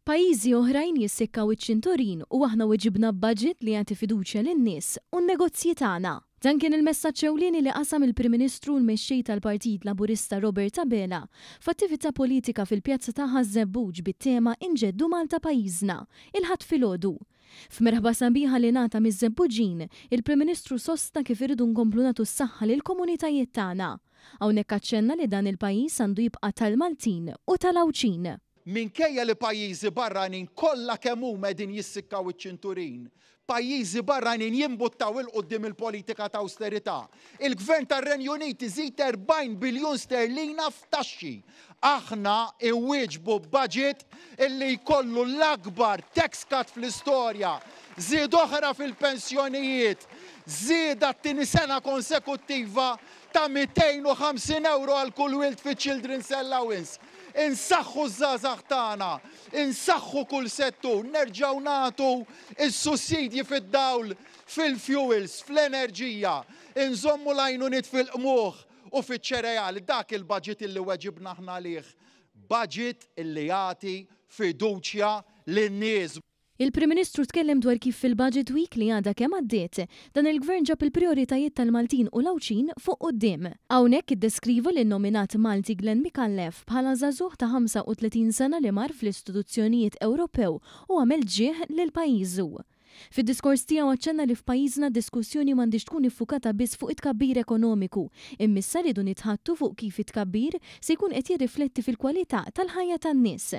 Pajjiżi oħrajn jissikkaw iċ-ċinturin u aħna weġibna b'budget li jagħti fiduċja lin-nies u n-negozji tagħna. Dan kien il-messaġġ ewlieni li qasam il-Prim Ministru l-mexxej tal-Partit Laburista Robert Abela f'attività politika fil-Pjazza ta' Ħażebbuġ bit-tema Inġeddu Malta pajjiżna, il-ħadd filgħodu. F'merħba sabiħa li ngħata miż-Żebbuġin, il-Prim Ministru sostna kif iridu nkomplu nagħtu s-saħħa lill-komunitajiet tagħna. Hawnhekk aċċenna li dan il-pajjiż għandu jibqa' tal-Maltin u tal-Awċin. Minkejja li pajjiżi barranin kollha kemm huma qegħdin jissikkaw iċ-ċinturin, pajjiżi barranin jimbuttaw il-qudiem il-politika ta' austerità. Il-Gvern tar-Renju Unit iżid 40 biljun sterlina f'taxxi. Aħna iwieġbu budget illi jkollu l-akbar tax cut fl-istorja, żied oħra fil-pensjonijiet, żieda t-tieni sena konsekuttiva ta' 250 euro għal kull wild fi Children's Allowance. Insaħħu żgħażagħ tagħna, insaħħu kull settur, nerġgħu nagħtu is-sussidji fid-dawl, fil-fuels, fl-enerġija, inżommu l-għajnuniet fil-qmuħ u fiċ-ċereali. Dak il-budget illi weġibna aħna għalih, budget illi jagħti fiduċja lin-nies. Il-Prim Ministru tkellem dwar kif fil-Budget Week li għadha kemm għaddiet dan il-Gvern ġab il-prijoritajiet tal-Maltin u l-Awċin fuq quddiem. Hawnhekk iddeskrivu lin-nominat Malti Glenn Mikallef bħala żagħżugħ ta' 35 sena li mar fl-istituzzjonijiet Ewropew u għamel ġieħ lil pajjiżu. Fid-diskors tiegħu aċċenna li f'pajjiżna diskussjoni m'għandix tkun iffukata biss fuq it-tkabbir ekonomiku, imma issa rridu nitħattu fuq kif it-tkabbir se jkun qed jirrifletti fil-kwalità tal-ħajja tan-nies.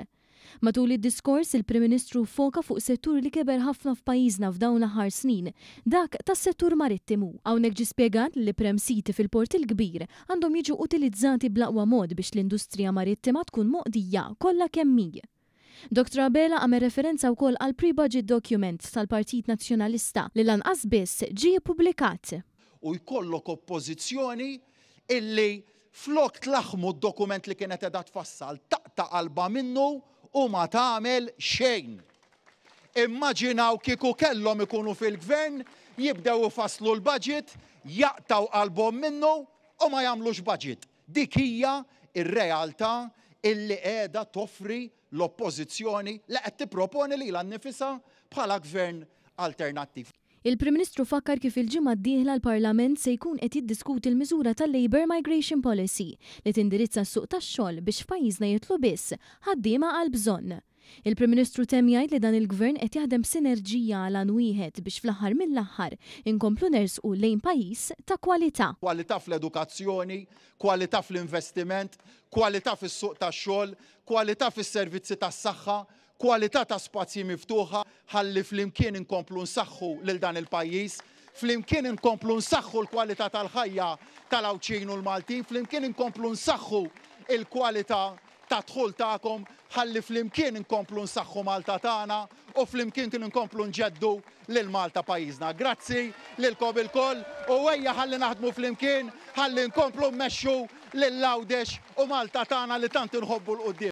Matul id-diskors il-Prim Ministru foka fuq settur li keber ħafna f'pajjiżna f'dawn l-aħħar snin, dak tas-settur marittimu. Hawnhekk ġie spjegat li prem siti fil-Port il-Kbir għandhom jiġu utilizzati bl-aqwa mod biex l-industrija marittima tkun moqdija kollha kemm hi. Dr. Abela għamel referenza wkoll għal pre-budget document tal-Partit Nazzjonalista li lanqas biss ġie ppubblikat. U jkollok oppożizzjoni illi flok tlaħmu d-dokument li kienet qiegħda tfassal taqta' qalba minnu u ma tagħmel xejn. Immaġinaw kieku kellhom ikunu fil-Gvern, jibdew ifasslu l-budget, jaqtaw qalbhom minnu u ma jagħmlux budget. Dik hija r-realtà illi qiegħda toffri l-oppożizzjoni li qed tipproponi lilha nnifisha bħala gvern alternattiv. Il-Prim Ministru fakkar kif il-ġimgħa d-dieħla l-Parlament se jkun qed jiddiskuti l-miżura tal-Labour Migration Policy li tindirizza s-suq tax-xogħol biex f'pajjiżna jitlu biss ħaddiema għal bżonn. Il-Prim Ministru temm jgħid li dan il-Gvern qed jaħdem sinerġija għal għan wieħed biex fl-aħħar mill-aħħar inkomplu nersqu lejn pajjiż ta' kwalità. Kwalità fl-edukazzjoni, kwalità fl-investiment, kwalità fis-suq tax-xogħol, kwalità fis-servizzi tas-saħħa, kwalità ta' spazji miftuħa ħalli flimkien inkomplu nsaħħu lil dan il-pajjiż, flimkien inkomplu nsaħħu l-kwalità tal-ħajja tal-Awċin u l-Maltin, flimkien inkomplu nsaħħu l-kwalità ta' dħul tagħkom ħalli flimkien inkomplu nsaħħu Malta tagħna u flimkien inkomplu nġeddu lil Malta pajjiżna. Grazzi lilkom ilkoll u ejja ħalli naħdmu flimkien ħalli nkomplu mmexxu lil Għawdex u Malta tagħna li tant inħobbu l-qudiem.